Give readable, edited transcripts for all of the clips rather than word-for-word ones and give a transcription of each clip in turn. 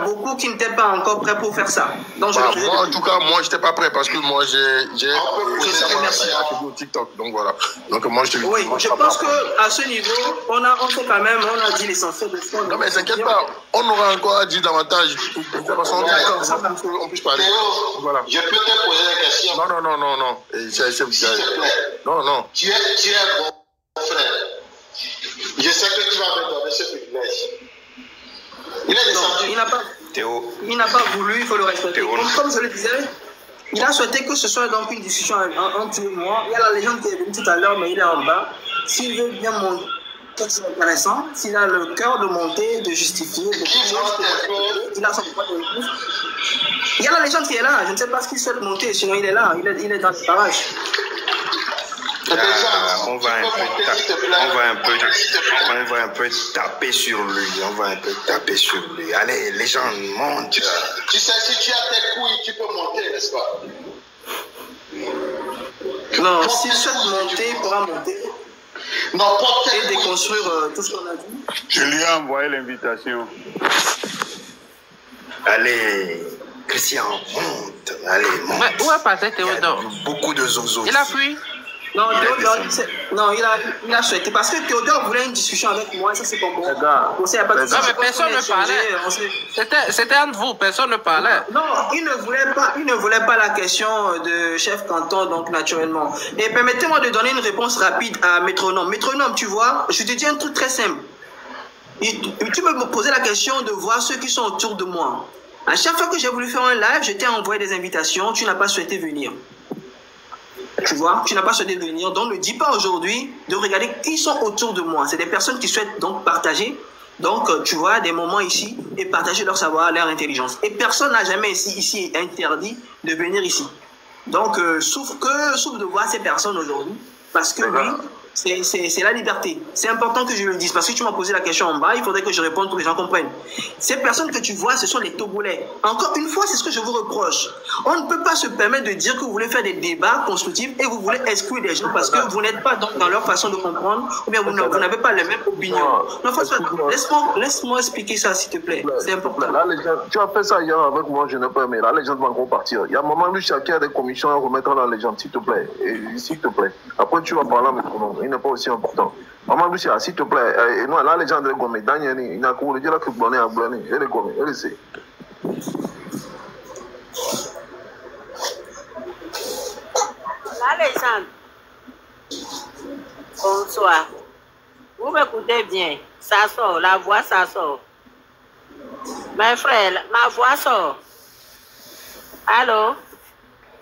beaucoup qui n'étaient pas encore prêts pour faire ça. Donc, moi, en tout cas, moi, je n'étais pas prêt parce que moi, j'ai au TikTok. Donc, voilà. Donc, moi, je te oui, je pense qu'à ce niveau, on fait quand même, on a dit l'essentiel de ce. Non, mais t'inquiète pas, on aura encore à dire davantage. De toute façon, on puisse parler. Voilà. Je peux te poser la question. Non. Non. Tu es bon frère. Je sais que tu vas me donner ce privilège. Il est descendu. Il n'a pas voulu, il faut le respecter. Comme je le disais, il a souhaité que ce soit donc une discussion entre moi. Il y a la légende qui est venue tout à l'heure, mais il est en bas. S'il veut bien monter, c'est intéressant. S'il a le cœur de monter, de justifier, il a son point de vue. Il y a la légende qui est là. Je ne sais pas ce qu'il souhaite monter, sinon il est là. Il est dans le barrage. On va un peu taper sur lui. Allez, les gens montent. Tu sais, si tu as tes couilles, tu peux monter, n'est-ce pas? Non, s'il souhaite monter, il pourra monter. Non, et déconstruire tout ce qu'on a dit. Je lui ai envoyé l'invitation. Allez, Christian, monte. Allez, monte. Mais où est passé Théodore? Beaucoup de zozos. Il a fui. Non, Théodore, il a souhaité. Parce que Théodore voulait une discussion avec moi, ça c'est pas bon. Non, mais personne ne parlait. C'était entre vous, personne ne parlait. Non, il ne voulait pas la question de chef canton, donc naturellement. Et permettez-moi de donner une réponse rapide à Métronome. Métronome, tu vois, je te dis un truc très simple. Tu me posais la question de voir ceux qui sont autour de moi. À chaque fois que j'ai voulu faire un live, je t'ai envoyé des invitations, tu n'as pas souhaité venir. Tu vois, tu n'as pas souhaité venir, donc ne dis pas aujourd'hui de regarder qui sont autour de moi. C'est des personnes qui souhaitent donc partager, donc tu vois, des moments ici et partager leur savoir, leur intelligence. Et personne n'a jamais ici interdit de venir ici. Donc, souffre de voir ces personnes aujourd'hui, parce que lui, c'est la liberté. C'est important que je le dise, parce que tu m'as posé la question en bas, il faudrait que je réponde pour que les gens comprennent. Ces personnes que tu vois, ce sont les Togolais. Encore une fois, c'est ce que je vous reproche. On ne peut pas se permettre de dire que vous voulez faire des débats constructifs et vous voulez exclure les gens parce que vous n'êtes pas dans leur façon de comprendre ou bien vous n'avez pas les mêmes opinions. Non, laisse-moi expliquer ça, s'il te plaît. C'est important. Là, tu as fait ça hier avec moi, je n'ai pas aimé. Là, les gens vont partir. Il y a un moment où chacun a des commissions à remettre dans les gens, s'il te plaît. S'il te plaît. Après, tu vas parler avec ton nom. Il n'est pas aussi important. Maman Lucia, s'il te plaît, et nous, là, les gens de Gomé, Daniel, il n'a qu'à dire que Bonnet a blâmé, et les Gomé, et les c'est. Là, les gens, bonsoir. Vous m'écoutez bien, ça sort, la voix, ça sort. Mes frères, ma voix sort. Allô?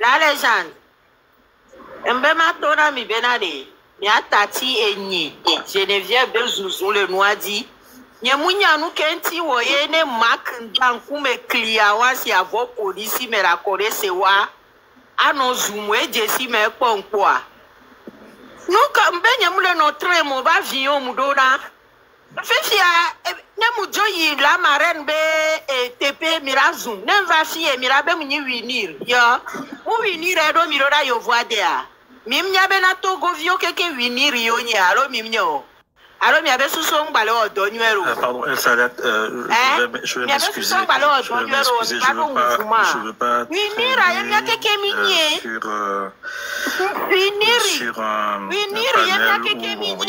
Là, les gens, Mbema mi benade. Tati enyi Geneviève de Zouzou le Noadi Nyemunya nou kenti woye ne mak ndanku me klia wansi avo polisi me la kore sewa ano zoomwe jesi me ponkwa nou ka mbe nyemule no tre mo ba vion mudona fifia ne mujoyi la marraine be tepe mirazum ne va fie mirabe munyi winir yo mu winir edo miroda yo voadea Mimnya bena togo vio keke winiri yonye alo mimnyo. Alo mi abe suso ngbale odo nuero. Pardon, Sadat, je vais m'excuser. Je veux pas Winira yemya keke minye. Sur un panel où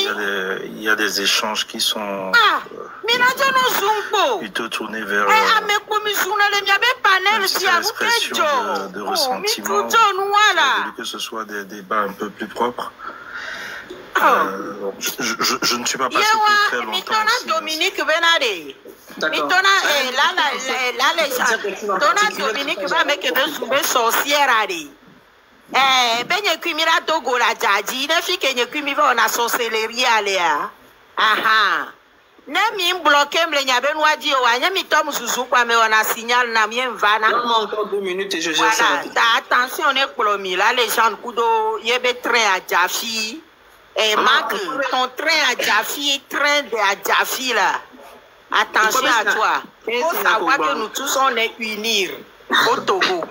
il y a des échanges qui sont plutôt tournés vers l'expression de ressentiment. J'ai voulu que ce soit des débats un peu plus propres. Je ne suis pas passé pour très longtemps. Dominique Benade. Dominique va mettre des soubets sorcières. Benye kumira Togo la jaji, ne fi kenye kumi va on a sorcellerie aléa. Aha. Ne mi bloqué me nyabe nwadi o anya mi tom susu kwa me on a signal na mien vana. Non, encore 2 minutes et je gère ça. Attention on est plomi là les gens kudo yebe train à Jafi. Et Marc, ton train à Jafi, train de Jafi là. Attention à toi. Il faut savoir que nous tous on est unis au Togo.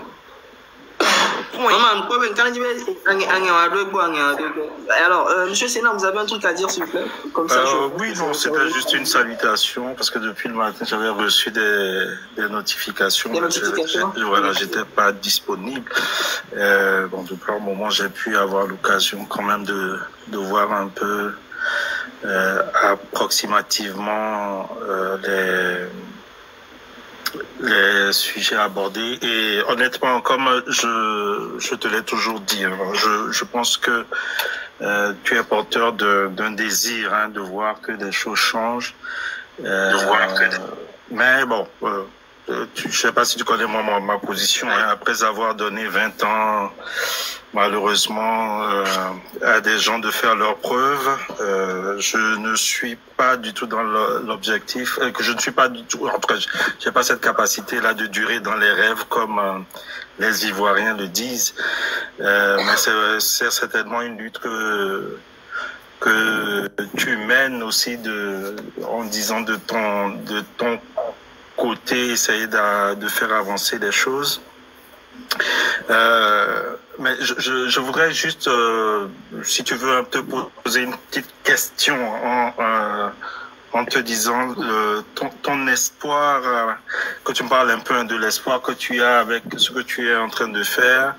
Alors, monsieur Sénat, vous avez un truc à dire, s'il vous plaît? Comme ça, oui, non, c'était juste une salutation, parce que depuis le matin, j'avais reçu des notifications. Des notifications? Voilà, j'étais pas disponible. Bon, depuis un moment, j'ai pu avoir l'occasion quand même de voir un peu approximativement les sujets abordés, et honnêtement, comme je te l'ai toujours dit, je pense que tu es porteur d'un désir de voir que des choses changent, mais bon, je sais pas si tu connais ma position, après avoir donné 20 ans malheureusement à des gens de faire leurs preuves, je ne suis pas du tout dans l'objectif, que je ne suis pas du tout, en tout cas, j'ai pas cette capacité là de durer dans les rêves comme les Ivoiriens le disent, mais c'est certainement une lutte que tu mènes aussi en disant de ton côté, essayer de faire avancer les choses. Mais je voudrais juste, si tu veux, te poser une petite question en te disant ton espoir, que tu me parles un peu de l'espoir que tu as avec ce que tu es en train de faire,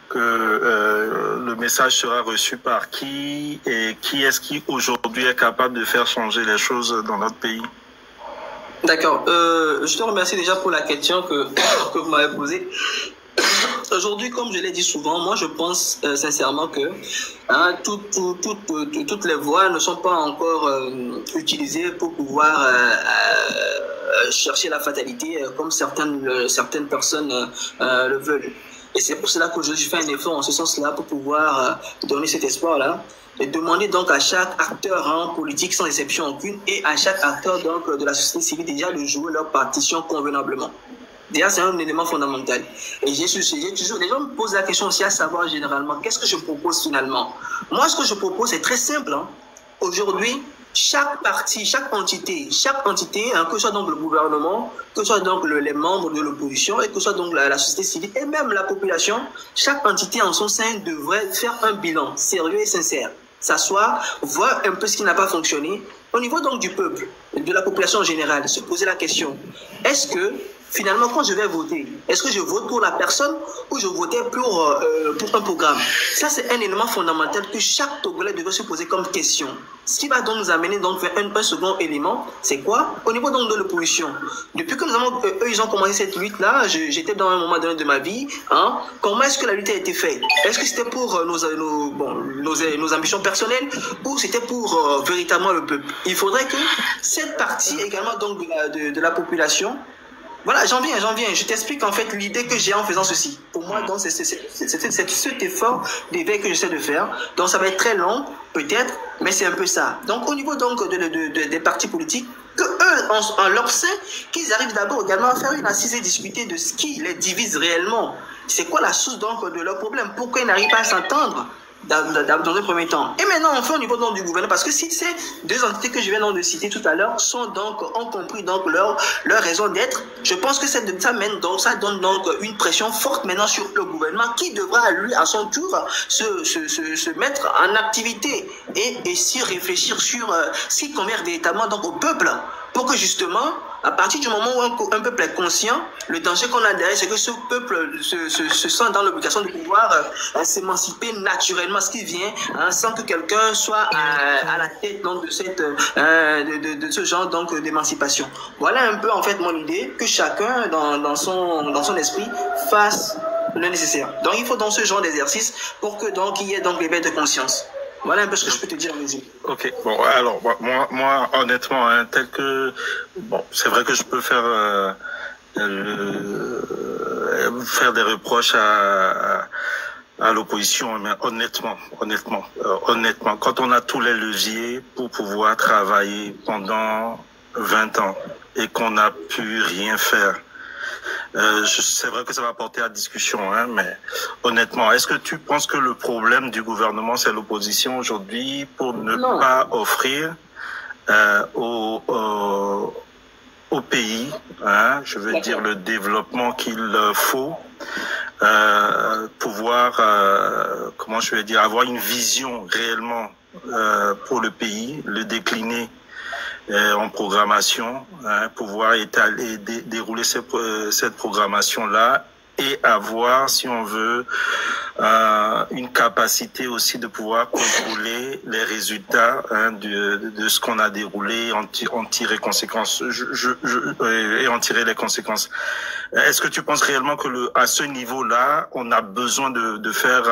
que le message sera reçu par qui, et qui est-ce qui aujourd'hui est capable de faire changer les choses dans notre pays? D'accord. Je te remercie déjà pour la question que vous m'avez posée. Aujourd'hui, comme je l'ai dit souvent, moi je pense sincèrement que toutes les voies ne sont pas encore utilisées pour pouvoir chercher la fatalité comme certaines personnes le veulent. Et c'est pour cela que je fais un effort en ce sens-là pour pouvoir donner cet espoir-là. Et demander donc à chaque acteur politique, sans exception aucune, et à chaque acteur donc de la société civile déjà de jouer leur partition convenablement. Déjà, c'est un élément fondamental. Et les gens me posent la question aussi à savoir généralement, qu'est-ce que je propose finalement? Moi, ce que je propose, c'est très simple. Aujourd'hui, chaque parti, chaque entité, que ce soit donc le gouvernement, que ce soit donc les membres de l'opposition, et que ce soit donc la société civile, et même la population, chaque entité en son sein devrait faire un bilan sérieux et sincère. S'asseoir, voir un peu ce qui n'a pas fonctionné. Au niveau donc du peuple, de la population en général, se poser la question, est-ce que finalement quand je vais voter, est-ce que je vote pour la personne ou je votais pour un programme? Ça c'est un élément fondamental que chaque Togolais devrait se poser comme question. Ce qui va donc nous amener donc vers un second élément, c'est quoi? Au niveau donc de l'opposition. Depuis que eux ils ont commencé cette lutte-là, j'étais dans un moment donné de ma vie, comment est-ce que la lutte a été faite? Est-ce que c'était pour nos ambitions personnelles ou c'était pour véritablement le peuple? Il faudrait que cette partie également donc de la population. Voilà, j'en viens. Je t'explique en fait l'idée que j'ai en faisant ceci. Pour moi, donc, c'est cet effort d'éveil que j'essaie de faire. Donc, ça va être très long, peut-être, mais c'est un peu ça. Donc, au niveau donc des partis politiques, que eux, en leur sein, qu'ils arrivent d'abord également à faire une assise et discuter de ce qui les divise réellement. C'est quoi la source donc de leur problème? Pourquoi ils n'arrivent pas à s'entendre dans un premier temps? Et maintenant, on fait au niveau donc du gouvernement, parce que si ces deux entités que je viens donc de citer tout à l'heure ont compris donc leur raison d'être, je pense que ça donne donc une pression forte maintenant sur le gouvernement qui devra lui à son tour se mettre en activité et s'y réfléchir sur ce qui convient véritablement donc au peuple, pour que justement, à partir du moment où un peuple est conscient, le danger qu'on a derrière, c'est que ce peuple se sent dans l'obligation de pouvoir s'émanciper naturellement, ce qui vient, sans que quelqu'un soit à la tête donc, de ce genre donc d'émancipation. Voilà un peu en fait mon idée, que chacun dans son esprit fasse le nécessaire. Donc il faut dans ce genre d'exercice pour que donc il y ait donc l'éveil de conscience. Voilà un peu ce que je peux te dire, Léger. Ok, bon, alors, moi honnêtement, c'est vrai que je peux faire des reproches à l'opposition, mais honnêtement, quand on a tous les leviers pour pouvoir travailler pendant 20 ans et qu'on n'a pu rien faire, c'est vrai que ça va porter à discussion, mais honnêtement, est-ce que tu penses que le problème du gouvernement, c'est l'opposition aujourd'hui pour ne pas offrir au pays, je veux dire le développement qu'il faut, pouvoir, comment je vais dire, avoir une vision réellement pour le pays, le décliner en programmation, pouvoir dérouler cette programmation-là et avoir, si on veut, une capacité aussi de pouvoir contrôler les résultats de ce qu'on a déroulé, en tirer conséquences, et en tirer les conséquences. Est-ce que tu penses réellement que à ce niveau-là, on a besoin de faire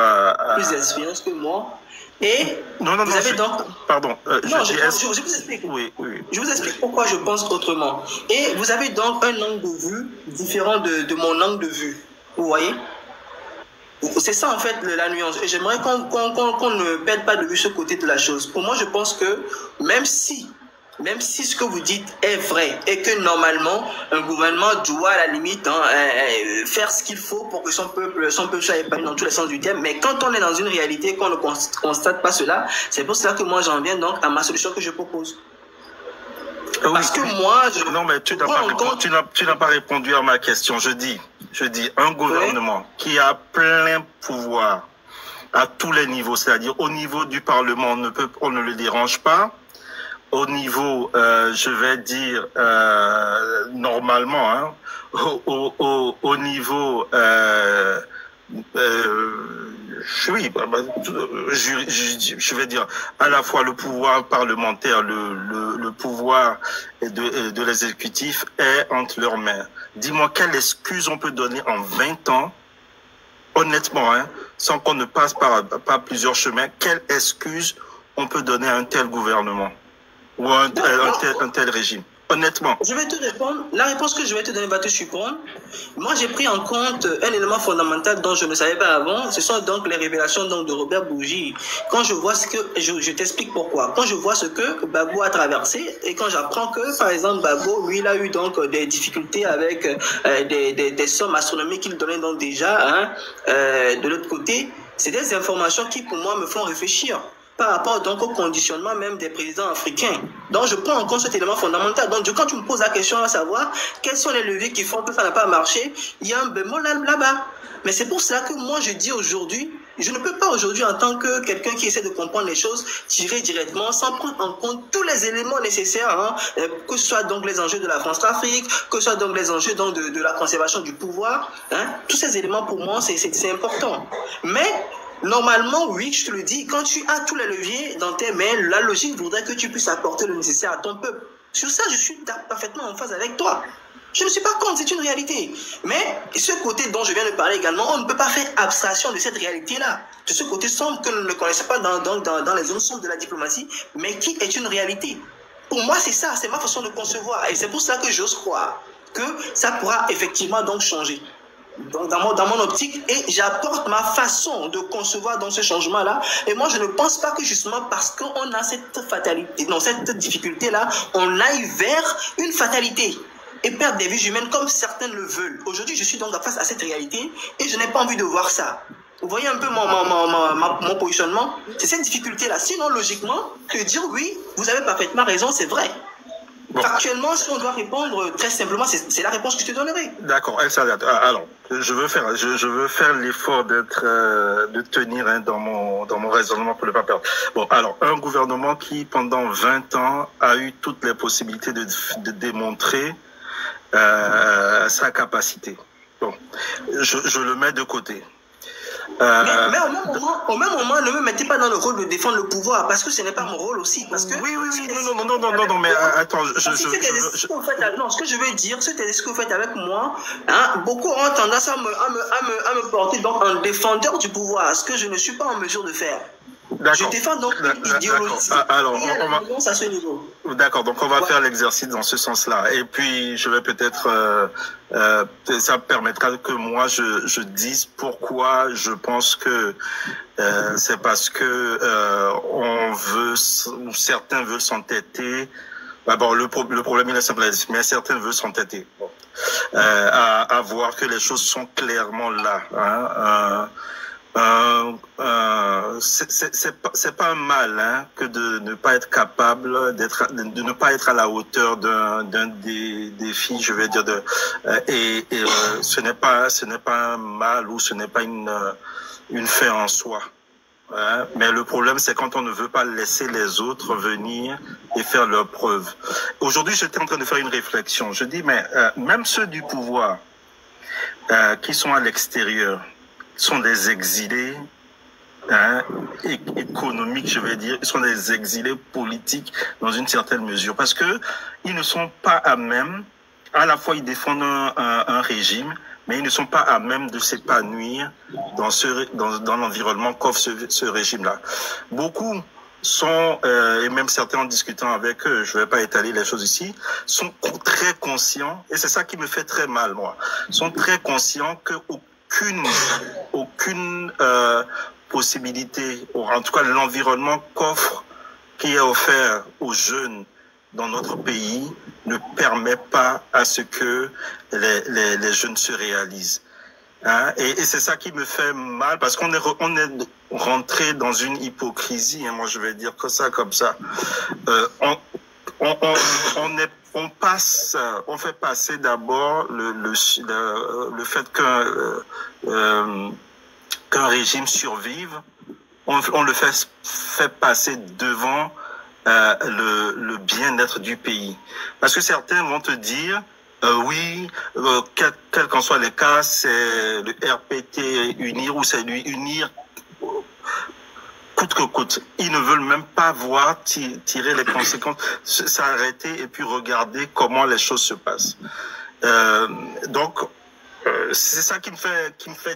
plus d'expérience que moi? Et non, vous avez donc... Pardon. Je vous explique. Oui. Je vous explique pourquoi je pense autrement. Et vous avez donc un angle de vue différent de mon angle de vue. Vous voyez? C'est ça en fait la nuance. Et j'aimerais qu'on ne perde pas de vue ce côté de la chose. Pour moi, je pense que même si ce que vous dites est vrai et que normalement un gouvernement doit à la limite faire ce qu'il faut pour que son peuple soit épanoui dans tous les sens du terme, mais quand on est dans une réalité qu'on ne constate pas cela, c'est pour cela que moi j'en viens donc à ma solution que je propose. Parce que moi non, mais tu n'as pas répondu à ma question. Je dis un gouvernement qui a plein pouvoir à tous les niveaux, c'est-à-dire au niveau du Parlement, on ne le dérange pas. Au niveau, je vais dire, normalement, au niveau, je vais dire, à la fois le pouvoir parlementaire, le pouvoir de l'exécutif est entre leurs mains. Dis-moi, quelle excuse on peut donner en 20 ans, honnêtement, sans qu'on ne passe par plusieurs chemins, quelle excuse on peut donner à un tel gouvernement? Ou un tel régime? Honnêtement. Je vais te répondre. La réponse que je vais te donner va te surprendre. Moi, j'ai pris en compte un élément fondamental dont je ne savais pas avant. Ce sont donc les révélations donc, de Robert Bourgi. Quand je vois ce que... Je t'explique pourquoi. Quand je vois ce que Gbagbo a traversé et quand j'apprends que, par exemple, Gbagbo, lui, il a eu donc des difficultés avec des sommes astronomiques qu'il donnait donc déjà de l'autre côté, c'est des informations qui, pour moi, me font réfléchir par rapport donc au conditionnement même des présidents africains. Donc je prends en compte cet élément fondamental. Donc quand tu me poses la question à savoir quels sont les leviers qui font que ça n'a pas marché, il y a un bémol là-bas. Mais c'est pour cela que moi je dis aujourd'hui, je ne peux pas aujourd'hui en tant que quelqu'un qui essaie de comprendre les choses, tirer directement sans prendre en compte tous les éléments nécessaires, que ce soit donc les enjeux de la France-Afrique, que ce soit donc les enjeux donc de la conservation du pouvoir. Tous ces éléments pour moi c'est important. Mais normalement, oui, je te le dis, quand tu as tous les leviers dans tes mains, la logique voudrait que tu puisses apporter le nécessaire à ton peuple. Sur ça, je suis parfaitement en phase avec toi. Je ne suis pas contre, c'est une réalité. Mais ce côté dont je viens de parler également, on ne peut pas faire abstraction de cette réalité-là. De ce côté sombre que nous ne connaissons pas dans les zones sombres de la diplomatie, mais qui est une réalité. Pour moi, c'est ça, c'est ma façon de concevoir. Et c'est pour ça que j'ose croire que ça pourra effectivement donc changer. Donc dans mon optique, et j'apporte ma façon de concevoir dans ce changement-là. Et moi, je ne pense pas que justement parce qu'on a cette fatalité, non, cette difficulté-là, on aille vers une fatalité et perdre des vies humaines comme certains le veulent. Aujourd'hui, je suis donc face à cette réalité et je n'ai pas envie de voir ça. Vous voyez un peu mon positionnement? C'est cette difficulté-là. Sinon, logiquement, que dire oui, vous avez parfaitement raison, c'est vrai. Bon. Actuellement, si on doit répondre très simplement, c'est la réponse que je te donnerai. D'accord. Alors, je veux faire l'effort de tenir dans mon raisonnement pour ne pas perdre. Bon, alors, un gouvernement qui, pendant 20 ans, a eu toutes les possibilités de démontrer sa capacité. Bon, je le mets de côté. Mais au même moment, ne me mettez pas dans le rôle de défendre le pouvoir, parce que ce n'est pas mon rôle aussi. Parce que oui, non, mais attends, non, ce que je veux dire, ce que vous faites avec moi, beaucoup ont tendance à me porter donc un défendeur du pouvoir, ce que je ne suis pas en mesure de faire. Je défends donc une idéologie. Alors, à ce niveau. D'accord, donc on va faire l'exercice dans ce sens-là. Et puis, je vais peut-être... ça permettra que moi, je dise pourquoi je pense que c'est parce que on veut, ou certains veulent s'entêter. Bon, le problème, il est simple, mais certains veulent s'entêter. Bon. À voir que les choses sont clairement là. c'est pas un mal hein, que de ne pas être capable de ne pas être à la hauteur d'un des défis, je vais dire ce n'est pas un mal ou ce n'est pas une fin en soi. Hein, mais le problème, c'est quand on ne veut pas laisser les autres venir et faire leurs preuves. Aujourd'hui, j'étais en train de faire une réflexion. Je dis, mais même ceux du pouvoir qui sont à l'extérieur sont des exilés hein, économiques, je vais dire. Ils sont des exilés politiques dans une certaine mesure. Parce que ils ne sont pas à même, à la fois ils défendent un régime, mais ils ne sont pas à même de s'épanouir dans l'environnement qu'offre ce régime-là. Beaucoup sont, et même certains en discutant avec eux, je ne vais pas étaler les choses ici, sont très conscients, et c'est ça qui me fait très mal, moi, sont très conscients qu'aucune possibilité, ou en tout cas l'environnement qui est offert aux jeunes dans notre pays ne permet pas à ce que les jeunes se réalisent. Hein? Et c'est ça qui me fait mal parce qu'on est rentré dans une hypocrisie. Hein, moi, je vais dire que ça comme ça. On fait passer d'abord le fait qu'un régime survive. On le fait passer devant le bien-être du pays. Parce que certains vont te dire, oui, quel qu'en soit le cas, c'est le RPT unir ou c'est lui unir coûte que coûte. Ils ne veulent même pas voir tirer les conséquences, s'arrêter et puis regarder comment les choses se passent. Donc, c'est ça qui me fait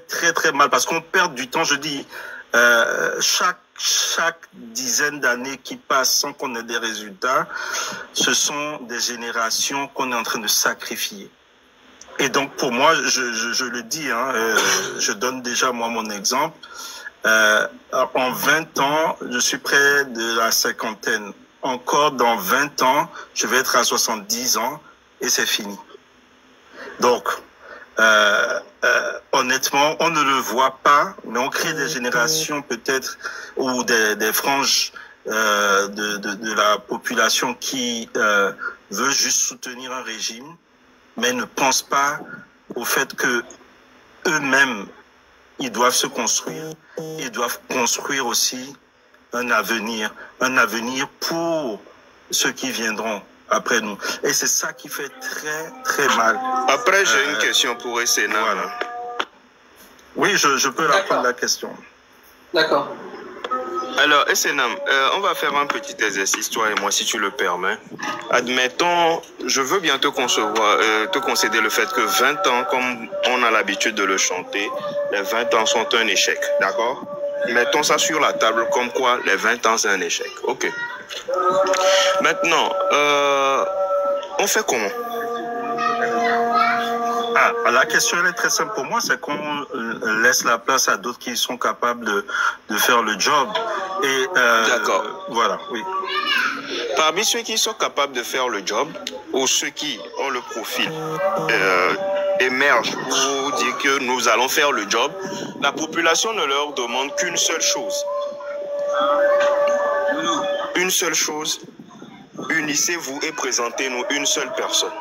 très très mal parce qu'on perd du temps, je dis, chaque dizaine d'années qui passent sans qu'on ait des résultats, ce sont des générations qu'on est en train de sacrifier. Et donc pour moi, je le dis, hein, je donne déjà moi mon exemple. En 20 ans, je suis près de la cinquantaine. Encore dans 20 ans, je vais être à 70 ans et c'est fini. Donc, honnêtement, on ne le voit pas, mais on crée des générations peut-être ou des franges de la population qui veut juste soutenir un régime, mais ne pense pas au fait que eux-mêmes ils doivent se construire, ils doivent construire aussi un avenir pour ceux qui viendront après nous. Et c'est ça qui fait très, très mal. Après, j'ai une question pour Essena. Voilà. Oui, je peux répondre la question. D'accord. Alors, Essenam, on va faire un petit exercice, toi et moi, si tu le permets. Admettons, je veux bien te concéder le fait que 20 ans, comme on a l'habitude de le chanter, les 20 ans sont un échec, d'accord? Mettons ça sur la table comme quoi les 20 ans, c'est un échec. Ok. Maintenant, on fait comment? La question elle est très simple pour moi, c'est qu'on laisse la place à d'autres qui sont capables de faire le job. Et d'accord. Voilà, oui. Parmi ceux qui sont capables de faire le job, ou ceux qui ont le profil émergent pour dire que nous allons faire le job, la population ne leur demande qu'une seule chose. Une seule chose, unissez-vous et présentez-nous une seule personne.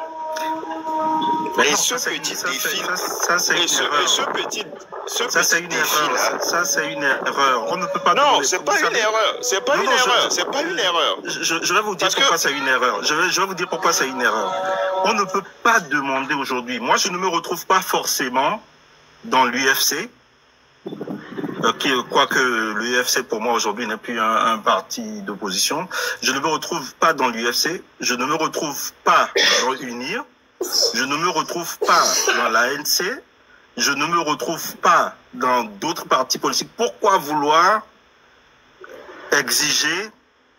Et ce petit défi, ça c'est une erreur. Ça c'est une erreur. On ne peut pas. Non, c'est pas une erreur. C'est pas une erreur. C'est pas une erreur. Je vais vous dire pourquoi c'est une erreur. Je vais vous dire pourquoi c'est une erreur. On ne peut pas demander aujourd'hui. Moi, je ne me retrouve pas forcément dans l'UFC. Quoique l'UFC pour moi aujourd'hui n'est plus un parti d'opposition. Je ne me retrouve pas dans l'UFC. Je ne me retrouve pas dans UNIR. Je ne me retrouve pas dans l'ANC, je ne me retrouve pas dans d'autres partis politiques. Pourquoi vouloir exiger,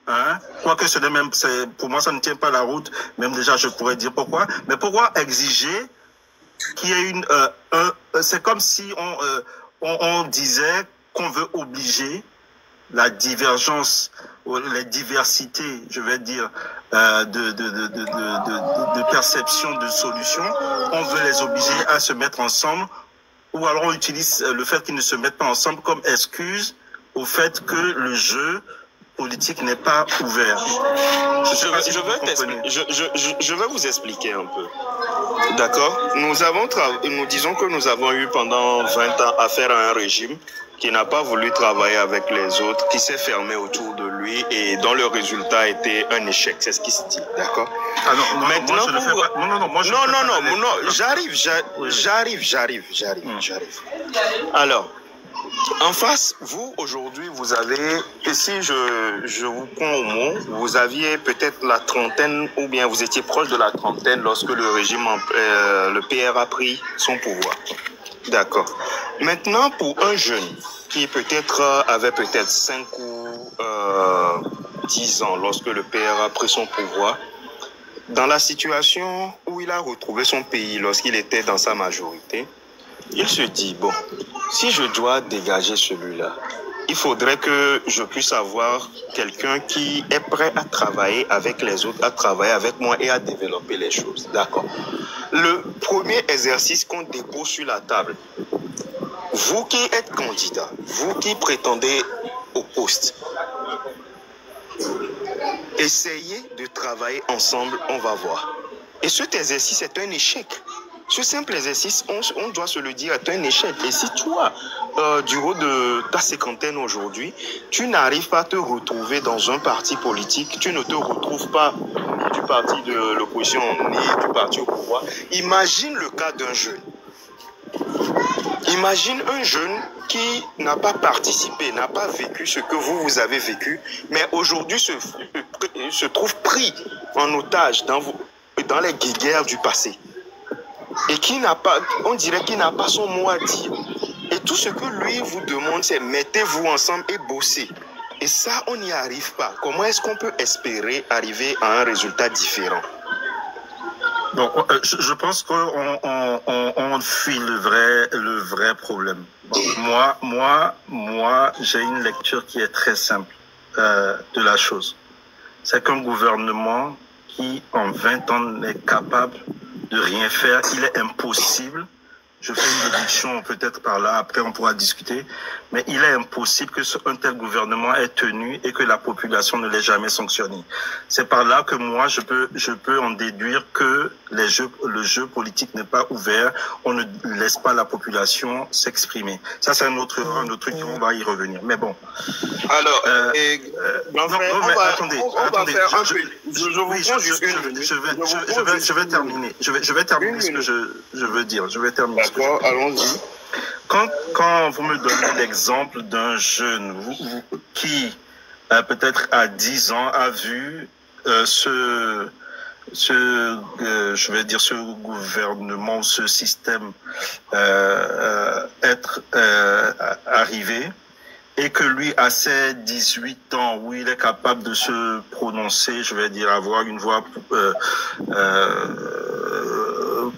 hein, quoique ce n'est même, pour moi ça ne tient pas la route, même déjà je pourrais dire pourquoi, mais pourquoi exiger qu'il y ait c'est comme si on disait qu'on veut obliger la divergence, les diversités, je vais dire, de perception, de solutions, on veut les obliger à se mettre ensemble ou alors on utilise le fait qu'ils ne se mettent pas ensemble comme excuse au fait que le jeu politique n'est pas ouvert. Je vais vous expliquer un peu. D'accord? Nous disons que nous avons eu pendant 20 ans affaire à un régime qui n'a pas voulu travailler avec les autres, qui s'est fermé autour de lui et dont le résultat était un échec. C'est ce qui se dit. D'accord? Ah non, maintenant, j'arrive. Alors, en face, vous, aujourd'hui, vous avez, et si je vous prends au mot, vous aviez peut-être la trentaine, ou bien vous étiez proche de la trentaine lorsque le régime, le PR a pris son pouvoir. D'accord. Maintenant, pour un jeune qui avait peut-être 5 ou 10 ans lorsque le PR a pris son pouvoir, dans la situation où il a retrouvé son pays lorsqu'il était dans sa majorité, il se dit, bon, si je dois dégager celui-là, il faudrait que je puisse avoir quelqu'un qui est prêt à travailler avec les autres, à travailler avec moi et à développer les choses. D'accord. Le premier exercice qu'on dépose sur la table, vous qui êtes candidat, vous qui prétendez au poste, essayez de travailler ensemble, on va voir. Et cet exercice est un échec. Ce simple exercice, on doit se le dire, est un échec. Et si toi, du haut de ta cinquantaine aujourd'hui, tu n'arrives pas à te retrouver dans un parti politique, tu ne te retrouves pas ni du parti de l'opposition ni du parti au pouvoir, imagine le cas d'un jeune. Imagine un jeune qui n'a pas participé, n'a pas vécu ce que vous avez vécu, mais aujourd'hui se trouve pris en otage dans les guéguerres du passé. Et qui n'a pas, on dirait qu'il n'a pas son mot à dire. Et tout ce que lui vous demande, c'est mettez-vous ensemble et bossez. Et ça, on n'y arrive pas. Comment est-ce qu'on peut espérer arriver à un résultat différent? Bon, je pense qu'on fuit le vrai problème. Bon, moi, j'ai une lecture qui est très simple de la chose. C'est qu'un gouvernement qui, en 20 ans, n'est capable de rien faire, il est impossible, je fais une déduction peut-être par là, après on pourra discuter, mais il est impossible que un tel gouvernement ait tenu et que la population ne l'ait jamais sanctionné. C'est par là que moi je peux en déduire que le jeu politique n'est pas ouvert, on ne laisse pas la population s'exprimer. Ça c'est un autre truc, on va y revenir. Mais bon. Alors, je vais terminer. Je vais terminer ce que je veux dire. D'accord, allons-y. Quand vous me donnez l'exemple d'un jeune qui, peut-être à 10 ans, a vu ce gouvernement, ce système être arrivé, et que lui, à ses 18 ans, où il est capable de se prononcer, je vais dire, avoir une voix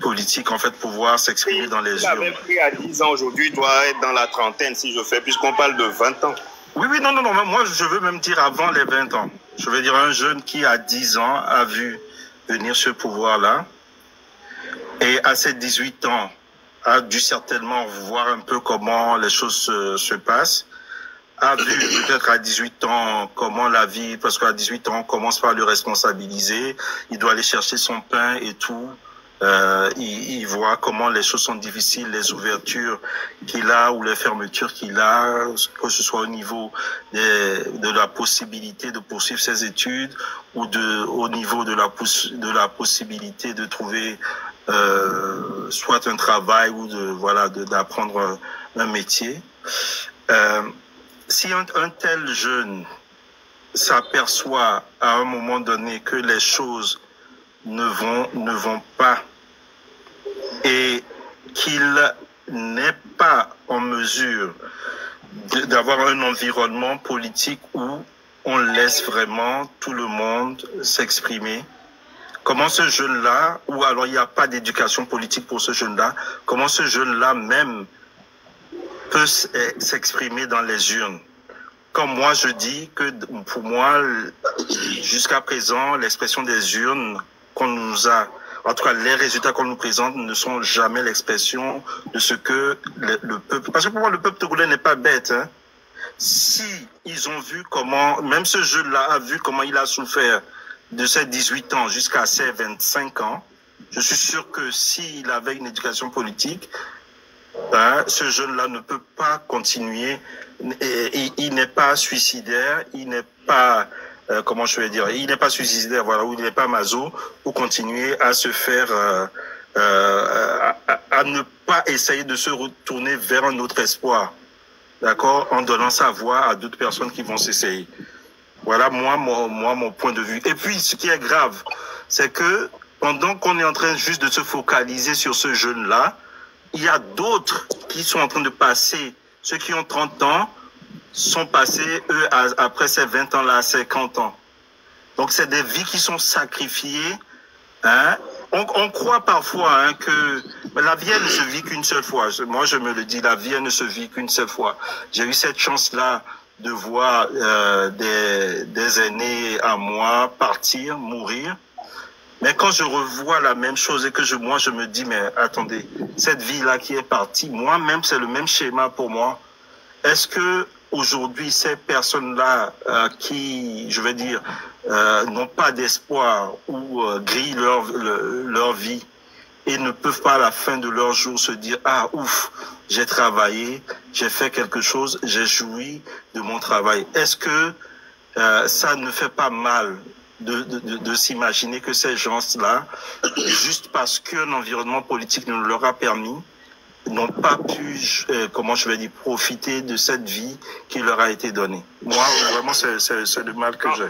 politique, en fait, pouvoir s'exprimer dans les urnes. Il avait pris à 10 ans, aujourd'hui, il doit être dans la trentaine, si je fais, puisqu'on parle de 20 ans. Oui, non, moi, je veux même dire avant les 20 ans. Je veux dire, un jeune qui, à 10 ans, a vu venir ce pouvoir-là, et à ses 18 ans, a dû certainement voir un peu comment les choses se passent, a vu peut-être à 18 ans comment la vie, parce qu'à 18 ans, on commence par le responsabiliser, il doit aller chercher son pain et tout. Il voit comment les choses sont difficiles, les ouvertures qu'il a ou les fermetures qu'il a, que ce soit au niveau de la possibilité de poursuivre ses études ou au niveau de la possibilité de trouver soit un travail ou d'apprendre un métier. Si un tel jeune s'aperçoit à un moment donné que les choses ne vont pas et qu'il n'est pas en mesure d'avoir un environnement politique où on laisse vraiment tout le monde s'exprimer, comment ce jeune-là, ou alors il n'y a pas d'éducation politique pour ce jeune-là, comment ce jeune-là même peut s'exprimer dans les urnes? Comme moi, je dis que pour moi, jusqu'à présent, l'expression des urnes qu'on en tout cas, les résultats qu'on nous présente ne sont jamais l'expression de ce que le peuple... Parce que pour moi, le peuple togolais n'est pas bête. Hein. Si ils ont vu comment... Même ce jeune-là a vu comment il a souffert de ses 18 ans jusqu'à ses 25 ans, je suis sûr que s'il avait une éducation politique, hein, ce jeune-là ne peut pas continuer. Il n'est pas suicidaire, il n'est pas... comment je vais dire, il n'est pas suicidaire, voilà, ou il n'est pas maso, pour continuer à se faire, à ne pas essayer de se retourner vers un autre espoir, d'accord, en donnant sa voix à d'autres personnes qui vont s'essayer. Voilà, mon point de vue. Et puis, ce qui est grave, c'est que pendant qu'on est en train juste de se focaliser sur ce jeune-là, il y a d'autres qui sont en train de passer, ceux qui ont 30 ans, sont passés, eux, après ces 20 ans-là, à 50 ans. Donc, c'est des vies qui sont sacrifiées. Hein. On croit parfois hein, que la vie, elle ne se vit qu'une seule fois. Moi, je me le dis, la vie, elle ne se vit qu'une seule fois. J'ai eu cette chance-là de voir des aînés à moi partir, mourir. Mais quand je revois la même chose et que moi, je me dis, mais attendez, cette vie-là qui est partie, moi-même, c'est le même schéma pour moi. Est-ce que aujourd'hui, ces personnes-là qui, je vais dire, n'ont pas d'espoir ou grillent leur vie et ne peuvent pas à la fin de leur jour se dire « Ah, ouf, j'ai travaillé, j'ai fait quelque chose, j'ai joui de mon travail ». Est-ce que ça ne fait pas mal de s'imaginer que ces gens-là, juste parce qu'un environnement politique ne leur a permis, n'ont pas pu, comment je vais dire, profiter de cette vie qui leur a été donnée. Moi, vraiment, c'est le mal que j'ai.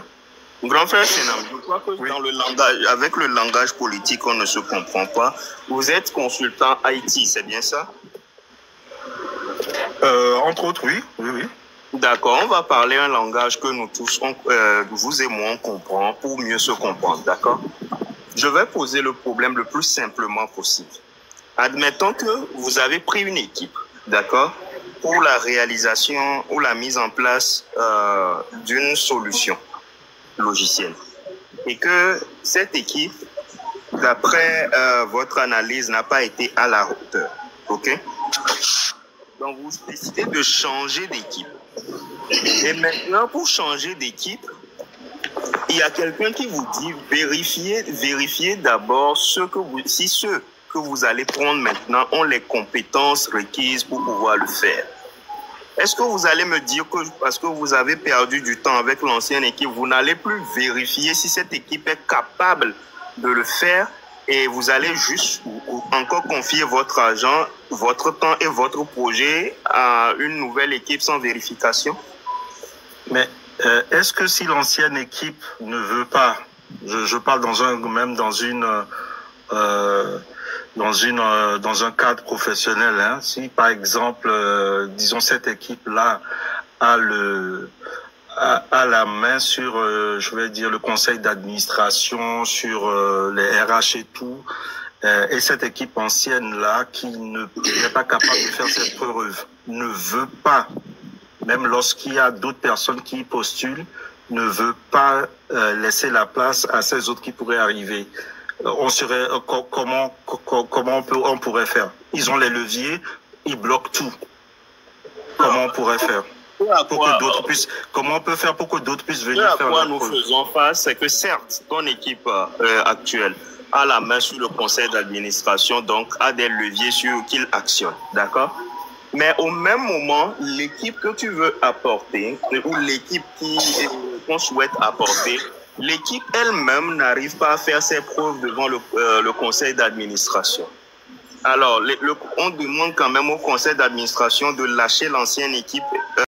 Grand frère Sénam, je crois que oui. Dans le langage, avec le langage politique, on ne se comprend pas. Vous êtes consultant IT, c'est bien ça? Entre autres, oui. Oui. D'accord, on va parler un langage que nous tous, vous et moi, on comprend pour mieux se comprendre, d'accord? Je vais poser le problème le plus simplement possible. Admettons que vous avez pris une équipe, d'accord, pour la réalisation ou la mise en place d'une solution logicielle. Et que cette équipe, d'après votre analyse, n'a pas été à la hauteur. OK? Donc, vous décidez de changer d'équipe. Et maintenant, pour changer d'équipe, il y a quelqu'un qui vous dit vérifiez d'abord si ceux que vous allez prendre maintenant ont les compétences requises pour pouvoir le faire. Est-ce que vous allez me dire que parce que vous avez perdu du temps avec l'ancienne équipe, vous n'allez plus vérifier si cette équipe est capable de le faire et vous allez juste encore confier votre argent, votre temps et votre projet à une nouvelle équipe sans vérification? Mais est-ce que si l'ancienne équipe ne veut pas, je parle dans un cadre professionnel, hein, si par exemple, disons cette équipe-là a la main sur, je vais dire, le conseil d'administration, sur les RH et tout, et cette équipe ancienne-là qui n'est pas capable de faire ses preuves, ne veut pas, même lorsqu'il y a d'autres personnes qui postulent, ne veut pas laisser la place à ces autres qui pourraient arriver. Comment on pourrait faire? Ils ont les leviers, ils bloquent tout. Comment on pourrait faire? Comment on peut faire pour que d'autres puissent venir faire quoi nous faisons face, c'est que certes, ton équipe actuelle a la main sur le conseil d'administration, donc a des leviers sur qu'il actionne, d'accord? Mais au même moment, l'équipe que tu veux apporter, ou l'équipe qu'on souhaite apporter, l'équipe elle-même n'arrive pas à faire ses preuves devant le conseil d'administration. Alors, on demande quand même au conseil d'administration de lâcher l'ancienne équipe